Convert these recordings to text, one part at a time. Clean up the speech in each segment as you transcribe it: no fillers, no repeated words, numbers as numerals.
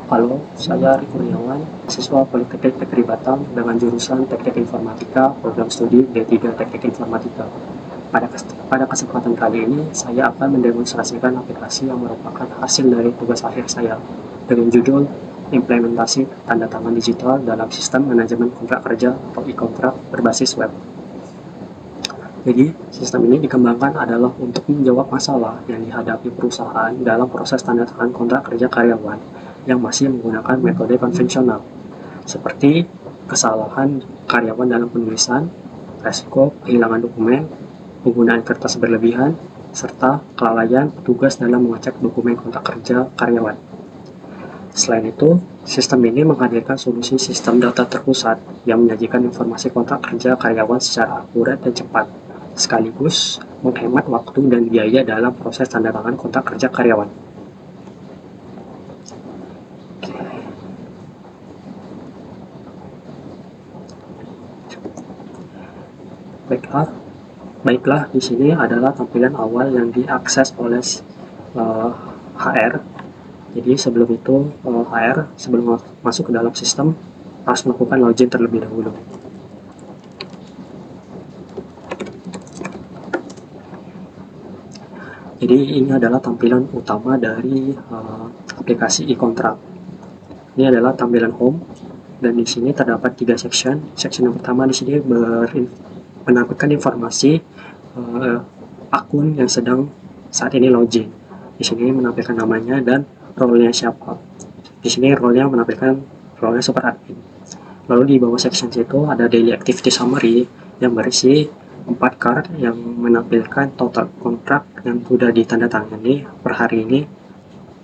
Halo, saya Riko Kurniawan, siswa Politeknik Negeri Batam dengan jurusan Teknik Informatika, program studi D3 Teknik Informatika. Pada kesempatan kali ini, saya akan mendemonstrasikan aplikasi yang merupakan hasil dari tugas akhir saya dengan judul Implementasi Tanda Tangan Digital dalam Sistem Manajemen Kontrak Kerja atau e-kontrak berbasis web. Jadi, sistem ini dikembangkan adalah untuk menjawab masalah yang dihadapi perusahaan dalam proses tanda tangan kontrak kerja karyawan yang masih menggunakan metode konvensional, seperti kesalahan karyawan dalam penulisan, resiko kehilangan dokumen, penggunaan kertas berlebihan, serta kelalaian petugas dalam mengecek dokumen kontrak kerja karyawan. Selain itu, sistem ini menghadirkan solusi sistem data terpusat yang menyajikan informasi kontrak kerja karyawan secara akurat dan cepat, sekaligus menghemat waktu dan biaya dalam proses tanda tangan kontrak kerja karyawan. Baiklah, di sini adalah tampilan awal yang diakses oleh HR. Jadi sebelum itu HR sebelum masuk ke dalam sistem harus melakukan login terlebih dahulu. Jadi ini adalah tampilan utama dari aplikasi e-kontrak. Ini adalah tampilan home dan di sini terdapat 3 section. Section yang pertama di sini menampilkan informasi akun yang sedang saat ini login. Di sini menampilkan namanya dan role-nya siapa. Di sini role-nya menampilkan role-nya super admin. Lalu di bawah section itu ada daily activity summary yang berisi 4 card yang menampilkan total kontrak yang sudah ditandatangani per hari ini,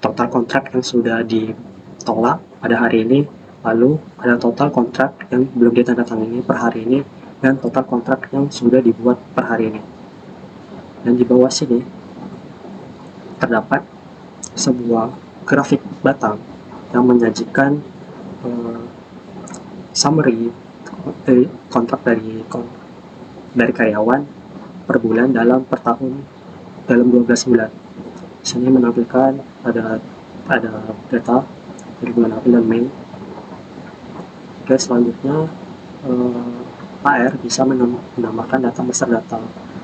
total kontrak yang sudah ditolak pada hari ini, lalu ada total kontrak yang belum ditandatangani per hari ini, dan total kontrak yang sudah dibuat per hari ini. Dan di bawah sini terdapat sebuah grafik batang yang menyajikan summary dari kontrak dari karyawan per bulan per tahun dalam 12 bulan. Di sini menampilkan ada data dari bulan April dan Mei. Oke, selanjutnya HR bisa menambahkan data master data.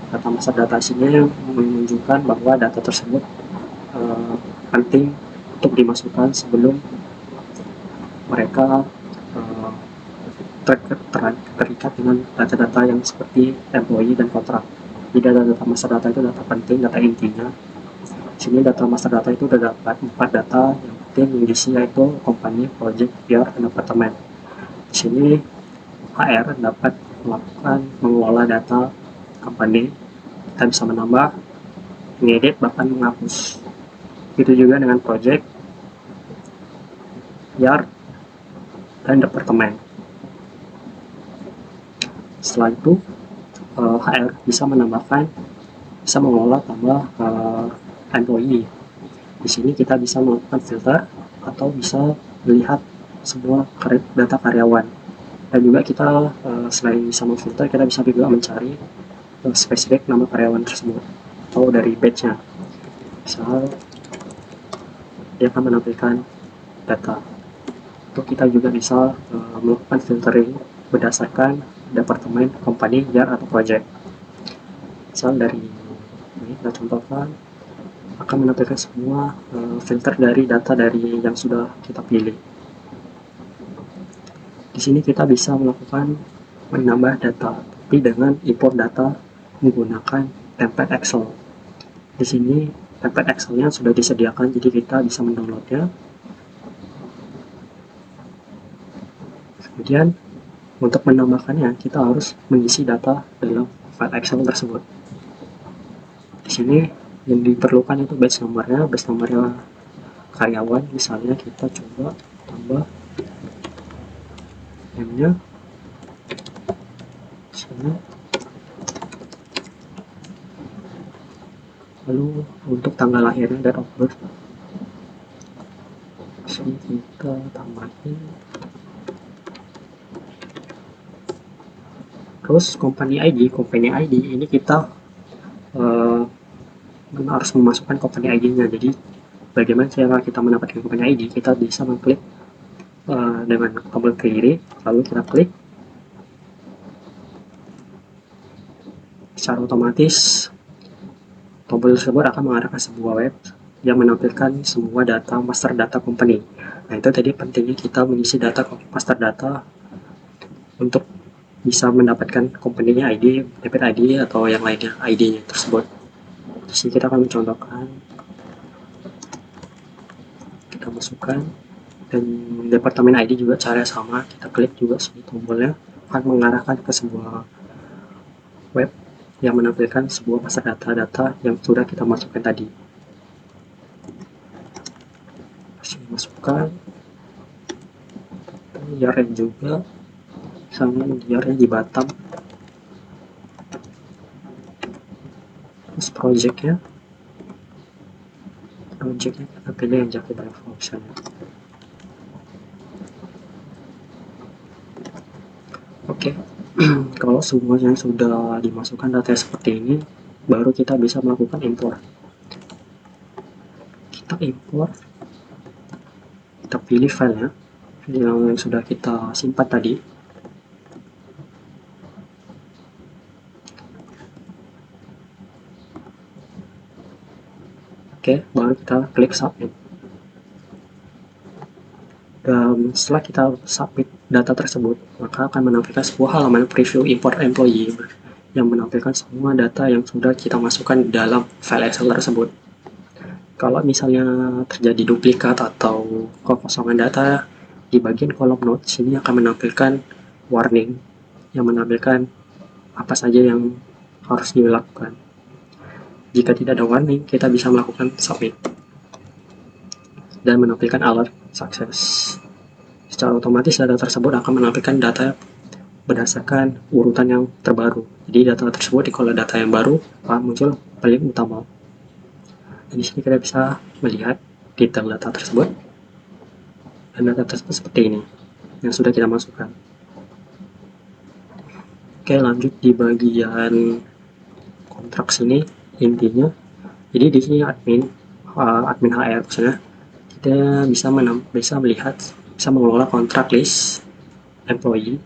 Data master data sini menunjukkan bahwa data tersebut penting untuk dimasukkan sebelum mereka terikat dengan data-data yang seperti employee dan kontrak. Jadi data master data itu data penting, data intinya. Di sini data master data itu terdapat 4 data yang penting yang diisi, yaitu company, project, PR, dan departemen. Di sini HR dapat mengelola data company. Kita bisa menambah, mengedit, bahkan menghapus. Itu juga dengan project, PR, dan departemen. Setelah itu HR bisa mengelola tambah employee. Di sini kita bisa melakukan filter atau bisa melihat semua data karyawan. Dan juga kita selain bisa memfilter, kita bisa juga mencari spesifik nama karyawan tersebut atau dari badge-nya. Misal dia akan menampilkan data. Atau kita juga bisa melakukan filtering berdasarkan departemen, company, year, atau project. Misal dari ini kita contohkan akan menampilkan semua filter dari data dari yang sudah kita pilih. Di sini kita bisa melakukan menambah data, tapi dengan import data menggunakan template Excel. Di sini template Excel-nya sudah disediakan, jadi kita bisa mendownloadnya. Kemudian untuk menambahkannya kita harus mengisi data dalam file Excel tersebut. Di sini yang diperlukan itu batch nomornya karyawan. Misalnya kita coba tambah M-nya sini. Lalu untuk tanggal lahirnya, date of birth, sini kita tambahin. Terus company ID ini kita harus memasukkan company ID-nya. Jadi bagaimana cara kita mendapatkan company ID, kita bisa mengklik dengan tombol kiri, lalu kita klik. Secara otomatis tombol tersebut akan mengarah ke sebuah web yang menampilkan semua data master data company. Nah, itu tadi pentingnya kita mengisi data master data untuk bisa mendapatkan company-nya ID, debit ID atau yang lainnya ID-nya tersebut. Di sini kita akan mencontohkan, kita masukkan, dan departemen ID juga cara sama, kita klik juga sini tombolnya akan mengarahkan ke sebuah web yang menampilkan sebuah master data-data yang sudah kita masukkan tadi. Sini masukkan year juga, misalnya year-nya di Batam, terus project-nya kita pilih yang Jaki Bravo misalnya. Oke, kalau semuanya sudah dimasukkan data seperti ini, baru kita bisa melakukan import. Kita import, kita pilih filenya yang sudah kita simpan tadi. Oke, baru kita klik submit. Dan setelah kita submit data tersebut, maka akan menampilkan sebuah halaman preview import employee yang menampilkan semua data yang sudah kita masukkan dalam file Excel tersebut. Kalau misalnya terjadi duplikat atau kekosongan data, di bagian kolom notes ini akan menampilkan warning yang menampilkan apa saja yang harus dilakukan. Jika tidak ada warning, kita bisa melakukan submit dan menampilkan alert sukses. Secara otomatis data tersebut akan menampilkan data berdasarkan urutan yang terbaru. Jadi data tersebut di kolom data yang baru akan muncul paling utama. Dan di sini kita bisa melihat detail data tersebut, dan data tersebut seperti ini yang sudah kita masukkan. Oke, lanjut di bagian kontrak sini. Intinya, jadi di sini admin HR misalnya, kita bisa melihat, bisa mengelola kontrak list employee,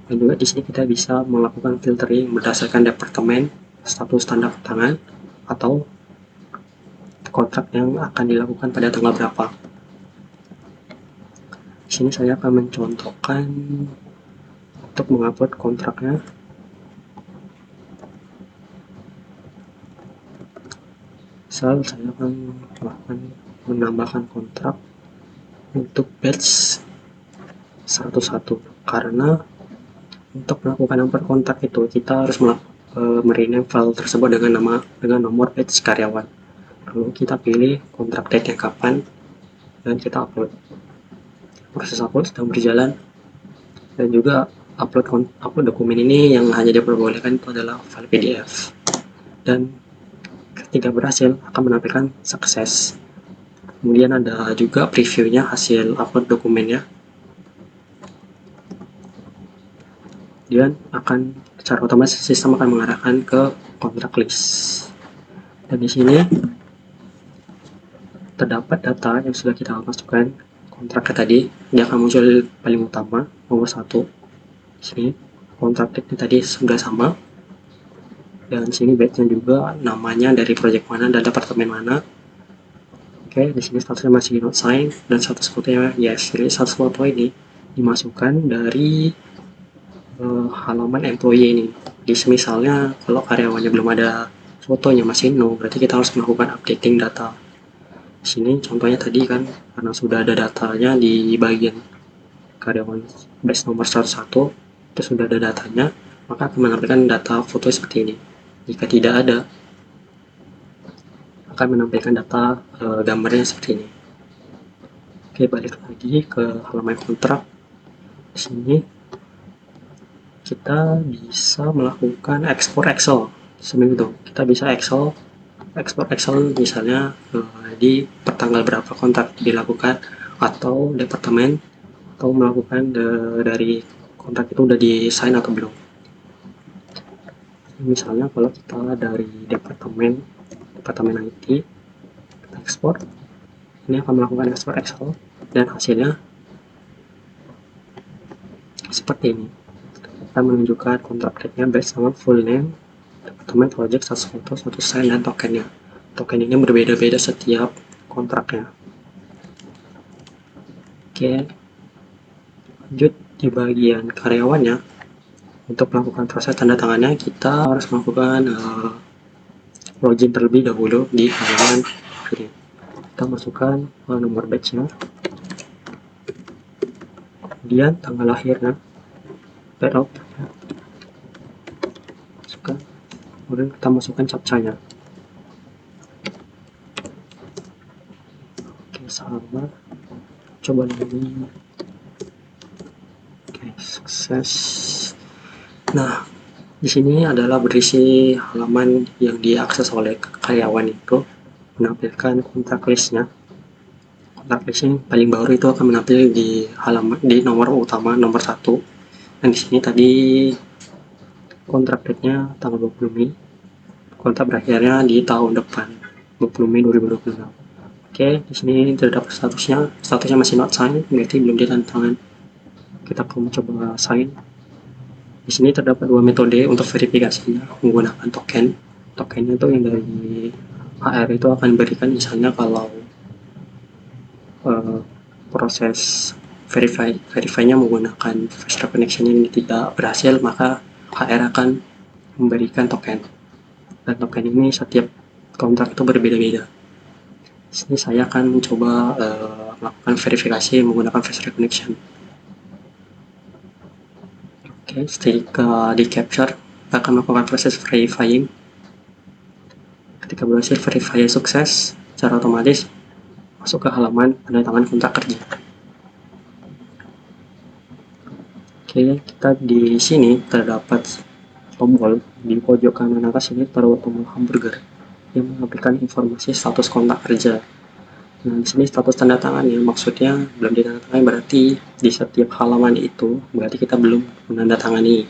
dan juga di sini kita bisa melakukan filtering berdasarkan departemen, status tanda tangan, atau kontrak yang akan dilakukan pada tanggal berapa. Di sini saya akan mencontohkan untuk mengupload kontraknya. Saya akan menambahkan kontrak untuk batch 101, karena untuk melakukan import kontrak itu kita harus merename file tersebut dengan nomor batch karyawan. Lalu kita pilih kontrak date-nya kapan dan kita upload. Proses upload sedang berjalan, dan juga upload dokumen ini yang hanya diperbolehkan itu adalah file PDF, dan ketika berhasil akan menampilkan sukses. Kemudian ada juga previewnya hasil upload dokumennya, dan akan secara otomatis sistem akan mengarahkan ke kontrak list. Dan di sini terdapat data yang sudah kita masukkan kontraknya tadi, dia akan muncul paling utama nomor 1. Di sini kontrak date tadi sudah sama, dan sini batch-nya juga namanya dari project mana dan departemen mana. Oke, di sini statusnya masih not sign, dan status fotonya yes. Jadi status foto ini dimasukkan dari halaman employee ini. Jadi misalnya kalau karyawannya belum ada fotonya masih no, berarti kita harus melakukan updating data. Di sini contohnya tadi kan, karena sudah ada datanya di bagian karyawan batch nomor 101, itu sudah ada datanya, maka akan menampilkan data foto seperti ini. Jika tidak ada, akan menampilkan data gambarnya seperti ini. Oke, balik lagi ke halaman kontrak. Di sini kita bisa melakukan ekspor Excel seperti itu. Kita bisa ekspor Excel misalnya di pertanggal berapa kontrak dilakukan, atau departemen, atau melakukan dari kontrak itu udah di-sign atau belum. Misalnya kalau kita dari departemen IT, kita ekspor, ini akan melakukan ekspor Excel dan hasilnya seperti ini. Kita menunjukkan kontrak rate-nya bersama full name, departemen project, status foto, status sign, dan tokennya. Token ini berbeda-beda setiap kontraknya. Oke, lanjut di bagian karyawannya. Untuk melakukan proses tanda tangannya, kita harus melakukan login terlebih dahulu di halaman ini. Kita masukkan nomor batch-nya, kemudian tanggal lahirnya, date of, kemudian kita masukkan captcha-nya. Oke, sama, coba lagi. Oke, sukses. Nah, di sini adalah berisi halaman yang diakses oleh karyawan itu, menampilkan kontrak listnya. Kontrak list yang paling baru itu akan menampil di halaman di nomor utama nomor 1. Dan di sini tadi kontrak date-nya tanggal 20 Mei. Kontrak berakhirnya di tahun depan, 20 Mei 2026. Oke, di sini terdapat statusnya masih not signed, berarti belum ditandatangan. Kita akan coba sign. Di sini terdapat dua metode untuk verifikasinya menggunakan token. Tokennya itu yang dari HR itu akan berikan, misalnya kalau proses verify-nya menggunakan face recognition yang tidak berhasil, maka HR akan memberikan token. Dan token ini setiap kontrak itu berbeda-beda. Di sini saya akan mencoba melakukan verifikasi menggunakan face recognition. Oke, setelah di capture, kita akan melakukan proses verifying. Ketika berhasil verify sukses, secara otomatis masuk ke halaman tanda tangan kontrak kerja. Oke, kita di sini terdapat tombol di pojok kanan atas ini, terdapat tombol hamburger yang menampilkan informasi status kontrak kerja. Nah, di sini status tanda tangan ya, maksudnya belum ditandatangani, berarti di setiap halaman itu berarti kita belum menandatangani,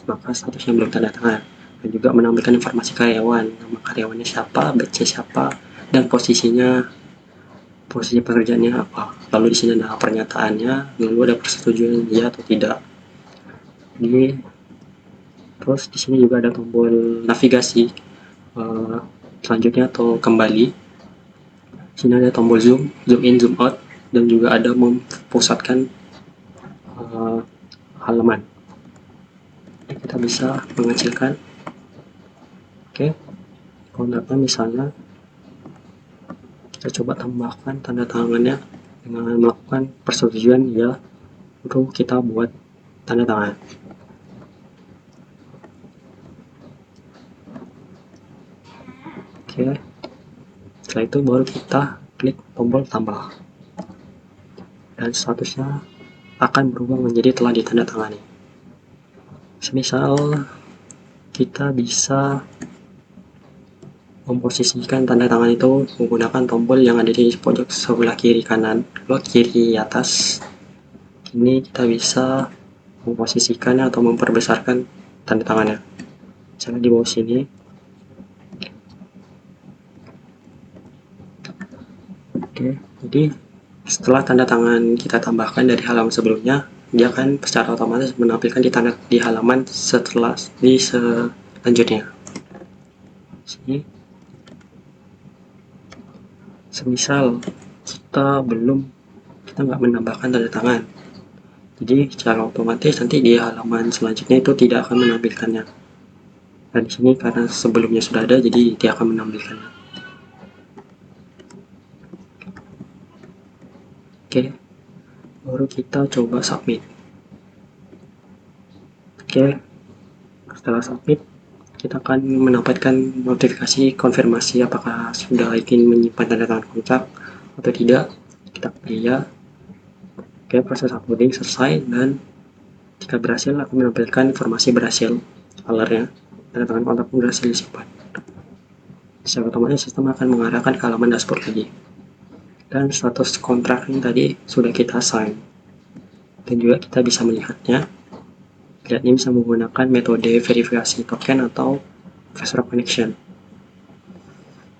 maka statusnya belum tanda tangan. Dan juga menampilkan informasi karyawan, nama karyawannya siapa, batch siapa, dan posisi pekerjaannya apa. Lalu di sini ada pernyataannya, lalu ada persetujuan ya atau tidak. Terus di sini juga ada tombol navigasi selanjutnya atau kembali. Sini ada tombol zoom in, zoom out, dan juga ada mempusatkan halaman. Jadi kita bisa mengecilkan. Oke, kontraknya misalnya kita coba tambahkan tanda tangannya dengan melakukan persetujuan ya untuk kita buat tanda tangan. Oke, setelah itu baru kita klik tombol tambah dan statusnya akan berubah menjadi telah ditandatangani. Semisal kita bisa memposisikan tanda tangan itu menggunakan tombol yang ada di pojok sebelah kiri kanan, kiri atas. Ini kita bisa memposisikannya atau memperbesarkan tanda tangannya. Misalnya di bawah sini. Oke, jadi setelah tanda tangan kita tambahkan dari halaman sebelumnya, dia akan secara otomatis menampilkan di halaman selanjutnya. Sini, semisal kita nggak menambahkan tanda tangan, jadi secara otomatis nanti di halaman selanjutnya itu tidak akan menampilkannya. Dan di sini karena sebelumnya sudah ada, jadi dia akan menampilkannya. Oke, baru kita coba submit. Oke, setelah submit kita akan mendapatkan notifikasi konfirmasi apakah sudah ingin menyimpan tanda tangan kontrak atau tidak. Kita pilih ya. Oke, proses uploading selesai, dan jika berhasil akan menampilkan informasi berhasil, alertnya tanda tangan kontrak pun berhasil disimpan. Secara otomatis sistem akan mengarahkan ke halaman dashboard lagi. Dan status kontrak yang tadi sudah kita sign, dan juga kita bisa melihatnya. Lihatnya bisa menggunakan metode verifikasi token atau face recognition.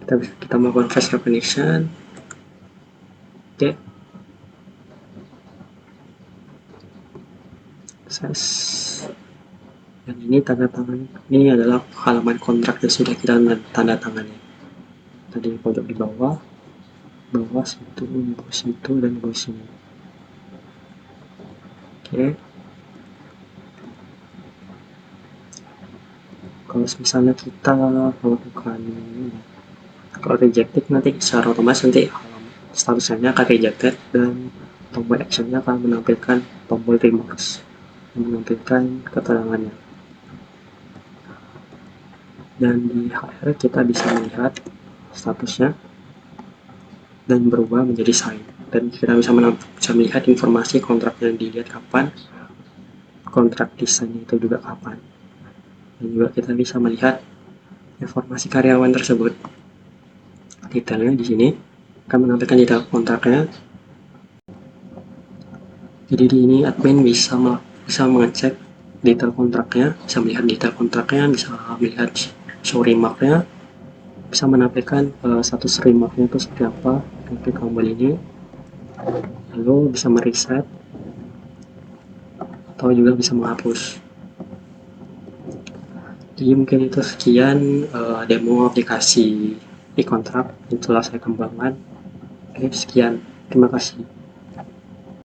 Kita melakukan face recognition. Oke, sukses. Dan ini tanda tangan, ini adalah halaman kontrak yang sudah kita tanda tangani. Tadi pojok di bawah situ, dan bawah sini. Oke. Kalau misalnya kita melakukan kalau rejected, nanti secara otomatis nanti statusnya akan rejected dan tombol actionnya akan menampilkan tombol remarks, menampilkan keterangannya. Dan di HR kita bisa melihat statusnya dan berubah menjadi sign, dan kita bisa melihat informasi kontrak yang dilihat kapan, kontrak desain itu juga kapan, dan juga kita bisa melihat informasi karyawan tersebut. Detailnya di sini akan menampilkan detail kontraknya. Jadi di ini admin bisa mengecek detail kontraknya, bisa melihat detail kontraknya, bisa melihat show remarknya, bisa menampilkan status remarknya itu seperti apa. Klik tombol ini, lalu bisa mereset atau juga bisa menghapus. Jadi mungkin itu sekian demo aplikasi e-kontrak yang telah saya kembangkan. Oke, sekian, terima kasih.